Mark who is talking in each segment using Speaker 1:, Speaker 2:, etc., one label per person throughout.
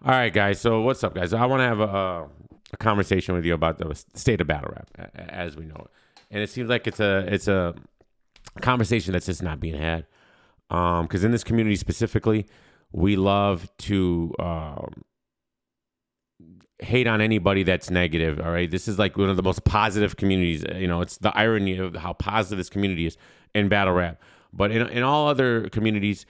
Speaker 1: All right, guys. So what's up, guys? I want to have a conversation with you about the state of battle rap as we know it, and it seems like it's a conversation that's just not being had. Because in this community specifically, we love to hate on anybody that's negative. All right, this is like one of the most positive communities. It's the irony of how positive this community is in battle rap. But in all other communities,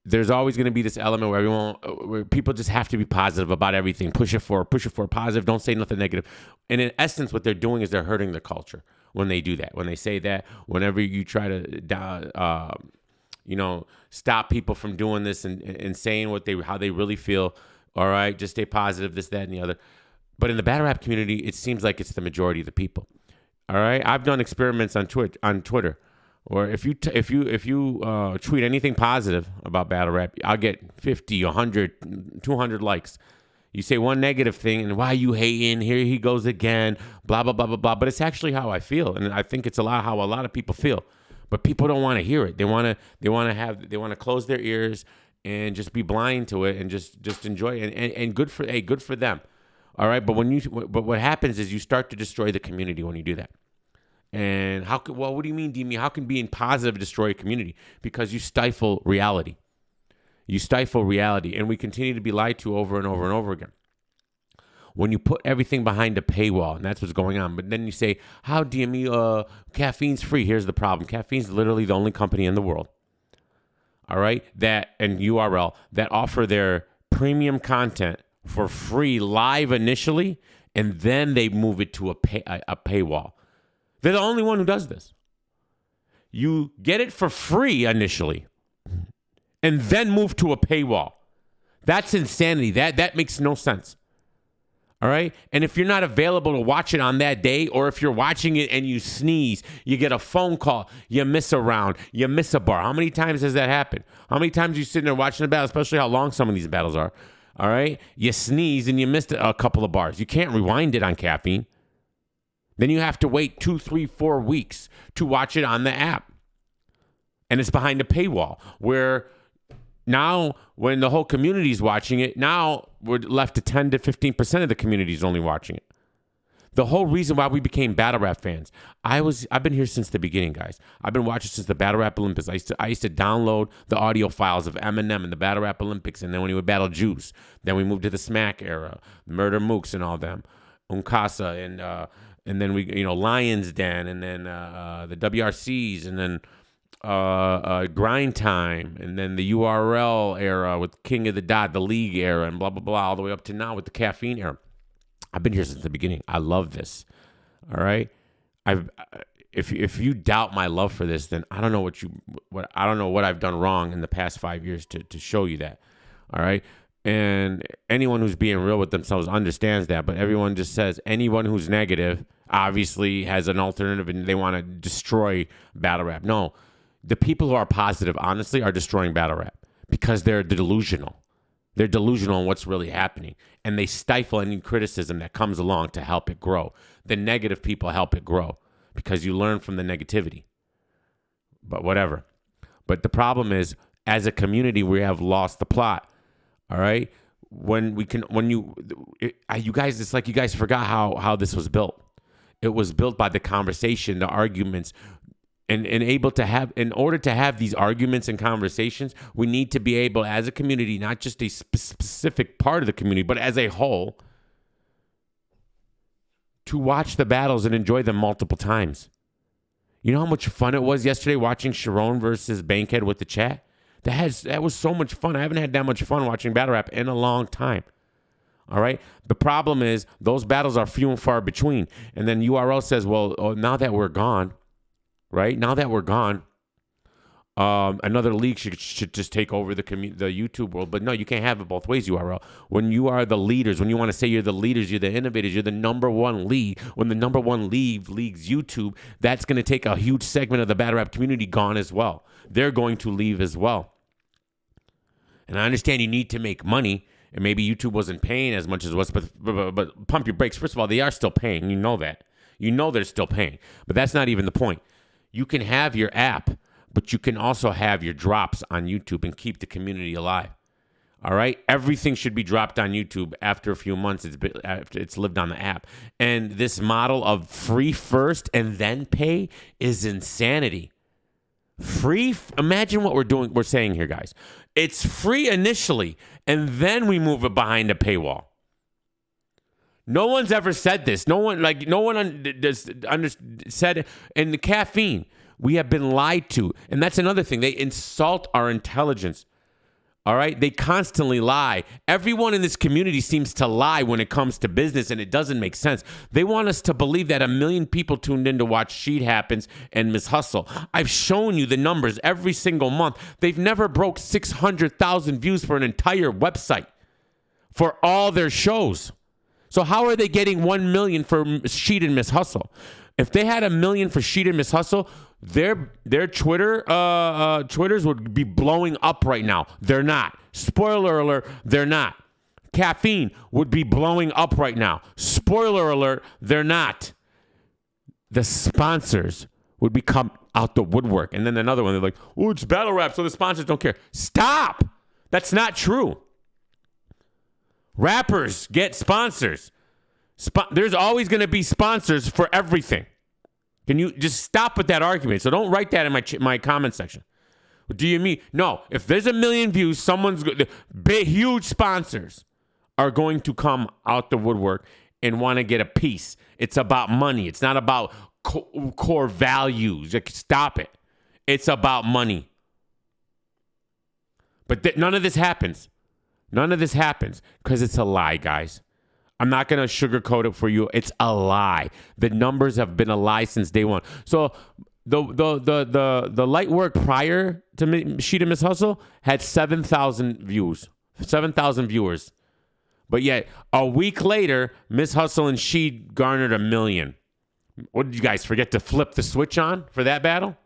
Speaker 1: there's always going to be this element where people just have to be positive about everything. Push it for positive. Don't say nothing negative. And in essence, what they're doing is they're hurting the culture when they do that. When they say that, whenever you try to, stop people from doing this and saying how they really feel. All right, just stay positive. This, that, and the other. But in the battle rap community, it seems like it's the majority of the people. All right, I've done experiments on Twitter. Or if you tweet anything positive about battle rap, I'll get 50, 100, 200 likes. You say one negative thing, and why you hating? Here he goes again. Blah blah blah blah blah. But it's actually how I feel, and I think it's how a lot of people feel. But people don't want to hear it. They want to close their ears and just be blind to it and just enjoy it. And good for them. All right. But what happens is you start to destroy the community when you do that. And what do you mean, Demi? How can being positive destroy a community? Because you stifle reality. You stifle reality, and we continue to be lied to over and over and over again. When you put everything behind a paywall, and that's what's going on, but then you say, how DME, caffeine's free. Here's the problem. Caffeine's literally the only company in the world, all right, and URL, that offer their premium content for free live initially, and then they move it to a paywall. They're the only one who does this. You get it for free initially and then move to a paywall. That's insanity. That makes no sense. All right? And if you're not available to watch it on that day, or if you're watching it and you sneeze, you get a phone call, you miss a round, you miss a bar. How many times has that happened? How many times are you sitting there watching a battle, especially how long some of these battles are? All right? You sneeze and you missed a couple of bars. You can't rewind it on caffeine. Then you have to wait 2, 3, 4 weeks to watch it on the app. And it's behind a paywall where now when the whole community is watching it, now we're left to 10 to 15% of the community is only watching it. The whole reason why we became battle rap fans, I've been here since the beginning, guys. I've been watching since the Battle Rap Olympics. I used to download the audio files of Eminem and the Battle Rap Olympics, and then when he would battle Juice, then we moved to the Smack era, Murder Mooks and all them, Unkasa and then we, Lions Den, and then the WRCs, and then Grind Time, and then the URL era with King of the Dot, the League era, and blah, blah, blah, all the way up to now with the Caffeine era. I've been here since the beginning. I love this. All right? If you doubt my love for this, then I don't know what I've done wrong in the past 5 years to show you that. All right? And anyone who's being real with themselves understands that, but everyone just says anyone who's negative obviously has an alternative and they want to destroy battle rap. No, the people who are positive, honestly, are destroying battle rap because they're delusional. They're delusional on what's really happening, and they stifle any criticism that comes along to help it grow. The negative people help it grow because you learn from the negativity. But whatever. But the problem is, as a community, we have lost the plot. All right. You guys, it's like you guys forgot how this was built. It was built by the conversation, the arguments, and in order to have these arguments and conversations, we need to be able, as a community, not just a specific part of the community, but as a whole, to watch the battles and enjoy them multiple times. You know how much fun it was yesterday watching Sharon versus Bankhead with the chat? That was so much fun. I haven't had that much fun watching battle rap in a long time. All right. The problem is those battles are few and far between. And then URL says, well, now that we're gone, right? Now that we're gone, another league should just take over the YouTube world. But no, you can't have it both ways, URL. When you are the leaders, when you want to say you're the leaders, you're the innovators, you're the number one league. When the number one league leagues YouTube, that's going to take a huge segment of the battle rap community gone as well. They're going to leave as well. And I understand you need to make money, and maybe YouTube wasn't paying as much as it was, but pump your brakes. First of all, they are still paying. You know that. You know they're still paying. But that's not even the point. You can have your app, but you can also have your drops on YouTube and keep the community alive. All right, everything should be dropped on YouTube after a few months. After it's lived on the app, and this model of free first and then pay is insanity. Imagine what we're saying here, guys. It's free initially, and then we move it behind a paywall. No one's ever said this. No one said. And the caffeine, we have been lied to, and that's another thing. They insult our intelligence. All right, they constantly lie. Everyone in this community seems to lie when it comes to business, and it doesn't make sense. They want us to believe that 1 million people tuned in to watch Sheet Happens and Miss Hustle. I've shown you the numbers every single month. They've never broke 600,000 views for an entire website for all their shows. So how are they getting 1 million for Sheet and Miss Hustle? If they had 1 million for Sheet and Miss Hustle, their Twitters would be blowing up right now. They're not. Spoiler alert, they're not. Caffeine would be blowing up right now. Spoiler alert, they're not. The sponsors would become out the woodwork. And then another one, they're like, oh, it's battle rap, so the sponsors don't care. Stop. That's not true. Rappers get sponsors. There's always going to be sponsors for everything. Can you just stop with that argument? So don't write that in my comment section. What do you mean? No, if there's 1 million views, huge sponsors are going to come out the woodwork and want to get a piece. It's about money. It's not about core values. Like, stop it. It's about money. But none of this happens. None of this happens because it's a lie, guys. I'm not going to sugarcoat it for you. It's a lie. The numbers have been a lie since day one. So the light work prior to Sheet and Miss Hustle had 7,000 views, 7,000 viewers. But yet a week later, Miss Hustle and Sheet garnered 1 million. What did you guys forget to flip the switch on for that battle?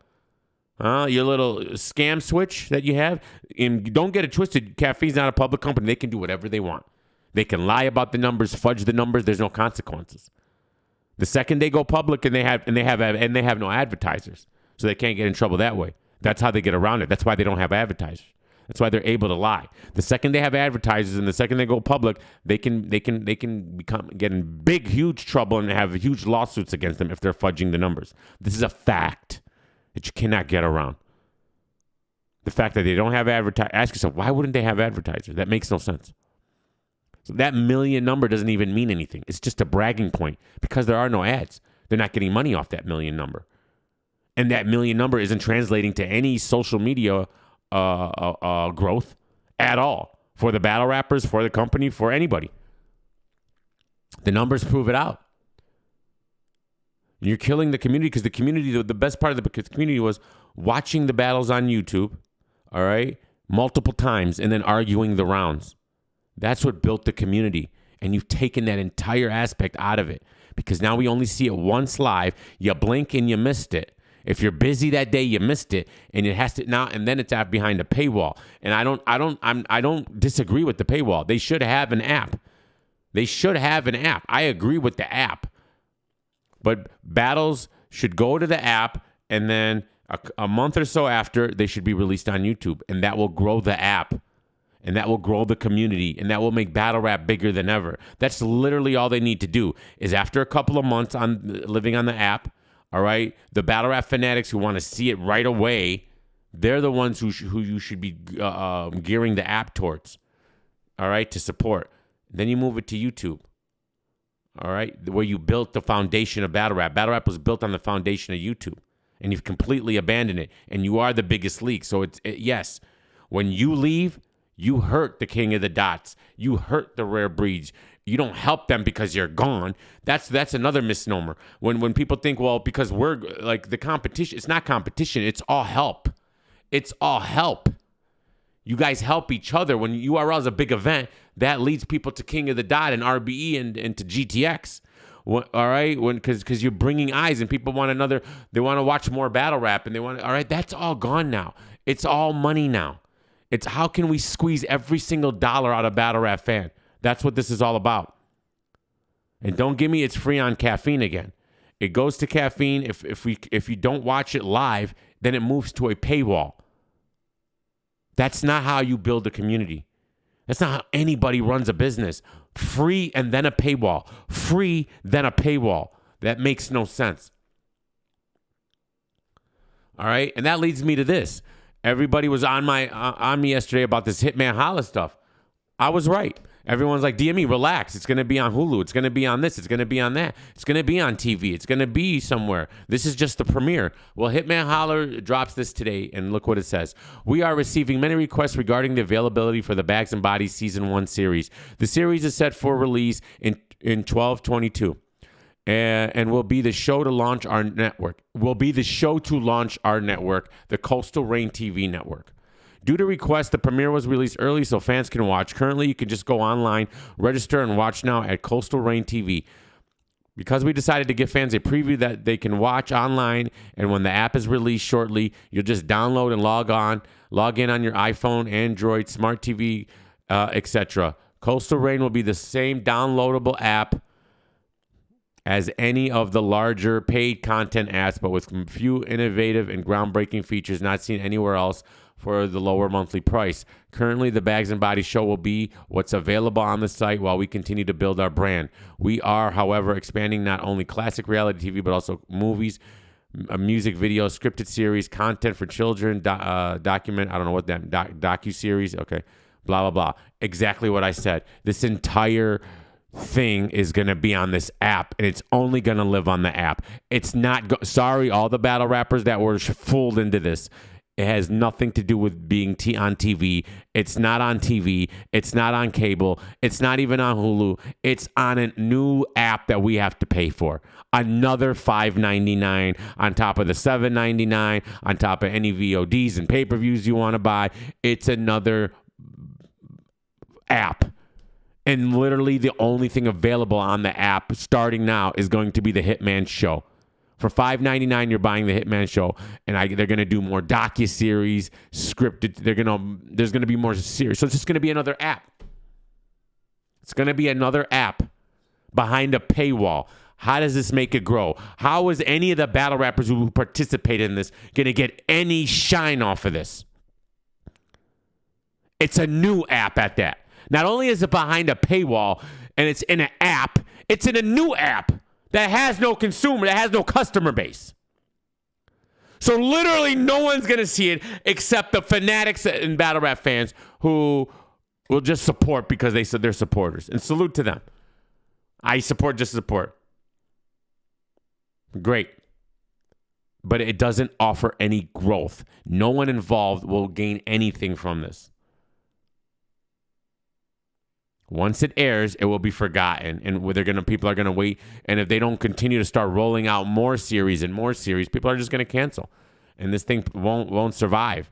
Speaker 1: Your little scam switch that you have. And don't get it twisted. Caffeine's not a public company. They can do whatever they want. They can lie about the numbers, fudge the numbers. There's no consequences. The second they go public and they have no advertisers, so they can't get in trouble that way. That's how they get around it. That's why they don't have advertisers. That's why they're able to lie. The second they have advertisers and the second they go public, they can get in big, huge trouble and have huge lawsuits against them if they're fudging the numbers. This is a fact that you cannot get around. The fact that they don't have advertisers. Ask yourself, why wouldn't they have advertisers? That makes no sense. So that 1 million number doesn't even mean anything. It's just a bragging point because there are no ads. They're not getting money off that 1 million number. And that 1 million number isn't translating to any social media growth at all for the battle rappers, for the company, for anybody. The numbers prove it out. You're killing the community because the community, the best part of the community was watching the battles on YouTube, all right, multiple times and then arguing the rounds. That's what built the community. And you've taken that entire aspect out of it because now we only see it once live. You blink and you missed it. If you're busy that day, you missed it, and it has to now. And then it's out behind a paywall. And I don't disagree with the paywall. They should have an app. They should have an app. I agree with the app, but battles should go to the app, and then a month or so after, they should be released on YouTube, and that will grow the app. And that will grow the community, and that will make battle rap bigger than ever. That's literally all they need to do is after a couple of months on living on the app, all right, the battle rap fanatics who want to see it right away, they're the ones who you should be gearing the app towards, all right, to support. Then you move it to YouTube, all right, where you built the foundation of battle rap. Battle rap was built on the foundation of YouTube, and you've completely abandoned it, and you are the biggest league. So yes, when you leave, you hurt the king of the dots. You hurt the rare breeds. You don't help them because you're gone. That's another misnomer. When people think, well, because we're like the competition, it's not competition. It's all help. It's all help. You guys help each other. When URL is a big event, that leads people to King of the Dot and RBE and to GTX. All right, because you're bringing eyes and people want another. They want to watch more battle rap and they want. All right, that's all gone now. It's all money now. It's how can we squeeze every single dollar out of battle rap fan? That's what this is all about. And don't give me it's free on caffeine again. It goes to caffeine. If you don't watch it live, then it moves to a paywall. That's not how you build a community. That's not how anybody runs a business. Free and then a paywall. Free, then a paywall. That makes no sense. All right? And that leads me to this. Everybody was on me yesterday about this Hitman Holla stuff. I was right. Everyone's like, DME, relax. It's going to be on Hulu. It's going to be on this. It's going to be on that. It's going to be on TV. It's going to be somewhere. This is just the premiere. Well, Hitman Holler drops this today, and look what it says. We are receiving many requests regarding the availability for the Bags and Bodies Season 1 series. The series is set for release in 12/22. And will be the show to launch our network. The Coastal Rain TV network. Due to request, the premiere was released early so fans can watch. Currently, you can just go online, register, and watch now at Coastal Rain TV. Because we decided to give fans a preview that they can watch online, and when the app is released shortly, you'll just download and log in on your iPhone, Android, smart TV, etc. Coastal Rain will be the same downloadable app as any of the larger paid content apps, but with few innovative and groundbreaking features not seen anywhere else for the lower monthly price. Currently, the Bags and Bodies show will be what's available on the site while we continue to build our brand. We are, however, expanding not only classic reality TV, but also movies, music videos, scripted series, content for children, document, I don't know what that, docu-series, okay, blah, blah, blah. Exactly what I said. This entire thing is going to be on this app, and it's only going to live on the app. It's not, sorry, all the battle rappers that were fooled into this. It has nothing to do with being on TV. It's not on TV. It's not on cable. It's not even on Hulu. It's on a new app that we have to pay for. Another $5.99 on top of the $7.99, on top of any VODs and pay-per-views you want to buy. It's another app. And literally the only thing available on the app starting now is going to be the Hitman show. For $5.99, you're buying the Hitman show, and they're going to do more docu-series, scripted. There's going to be more series. So it's just going to be another app. It's going to be another app behind a paywall. How does this make it grow? How is any of the battle rappers who participate in this going to get any shine off of this? It's a new app at that. Not only is it behind a paywall and it's in an app, it's in a new app that has no consumer, that has no customer base. So literally no one's going to see it except the fanatics and battle rap fans who will just support because they said they're supporters. And salute to them. I support just support. Great. But it doesn't offer any growth. No one involved will gain anything from this. Once it airs, it will be forgotten, and people are gonna wait. And if they don't continue to start rolling out more series, people are just gonna cancel, and this thing won't survive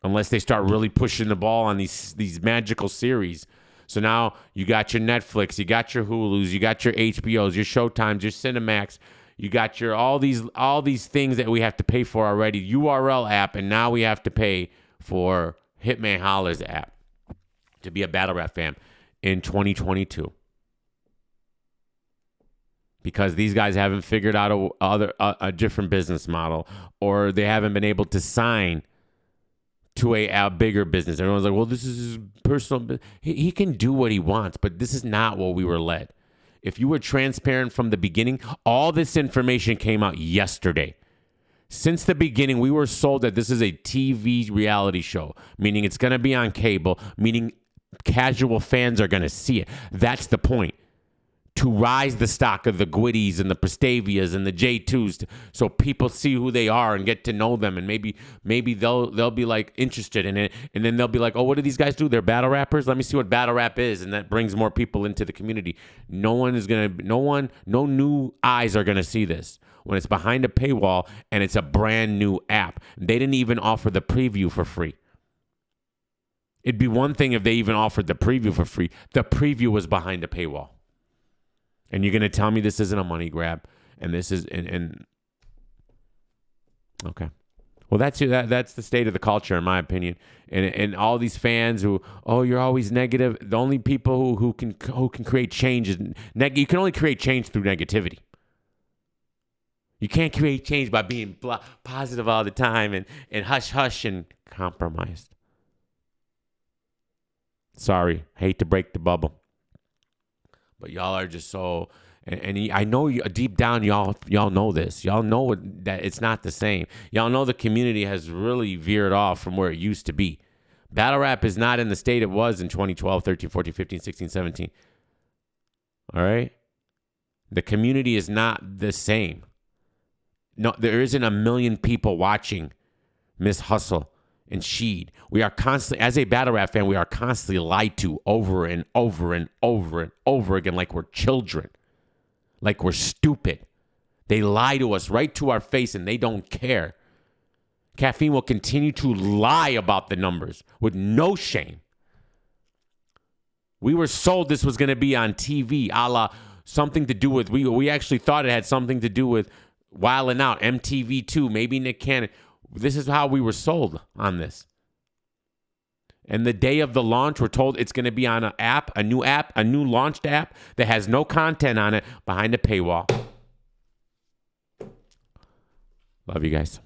Speaker 1: unless they start really pushing the ball on these magical series. So now you got your Netflix, you got your Hulus, you got your HBOs, your Showtimes, your Cinemax, you got your all these things that we have to pay for already. URL app, and now we have to pay for Hitman Holler's app to be a battle rap fan in 2022, because these guys haven't figured out a different business model, or they haven't been able to sign to a bigger business. Everyone's like, well, this is his personal. He can do what he wants, but this is not what we were led. If you were transparent from the beginning, all this information came out yesterday. Since the beginning, we were sold that this is a TV reality show, meaning it's going to be on cable, meaning casual fans are going to see it. That's the point. To rise the stock of the Gwitties and the Prestavias and the J2s, so people see who they are and get to know them, and maybe they'll be like interested in it, and then they'll be like, oh, what do these guys do? They're battle rappers. Let me see what battle rap is, and that brings more people into the community. No new eyes are gonna see this when it's behind a paywall and it's a brand new app. They didn't even offer the preview for free. It'd be one thing if they even offered the preview for free. The preview was behind a paywall. And you're going to tell me this isn't a money grab, and this is and okay. Well, that's the state of the culture, in my opinion. And all these fans who, oh, you're always negative. The only people who can create change is you can only create change through negativity. You can't create change by being positive all the time and hush hush and compromised. Sorry, hate to break the bubble, but y'all are just so. And I know you deep down, y'all know this. Y'all know that it's not the same. Y'all know the community has really veered off from where it used to be. Battle rap is not in the state it was in 2012, 13, 14, 15, 16, 17. All right? The community is not the same. No, there isn't a million people watching Miss Hustle and Sheed. We are constantly, as a battle rap fan, we are constantly lied to over and over and over and over again like we're children. Like we're stupid. They lie to us right to our face and they don't care. Caffeine will continue to lie about the numbers with no shame. We were sold this was going to be on TV, a la something to do with, we actually thought it had something to do with Wildin' Out, MTV2, maybe Nick Cannon. This is how we were sold on this. And the day of the launch, we're told it's going to be on a new launched app that has no content on it behind a paywall. Love you guys.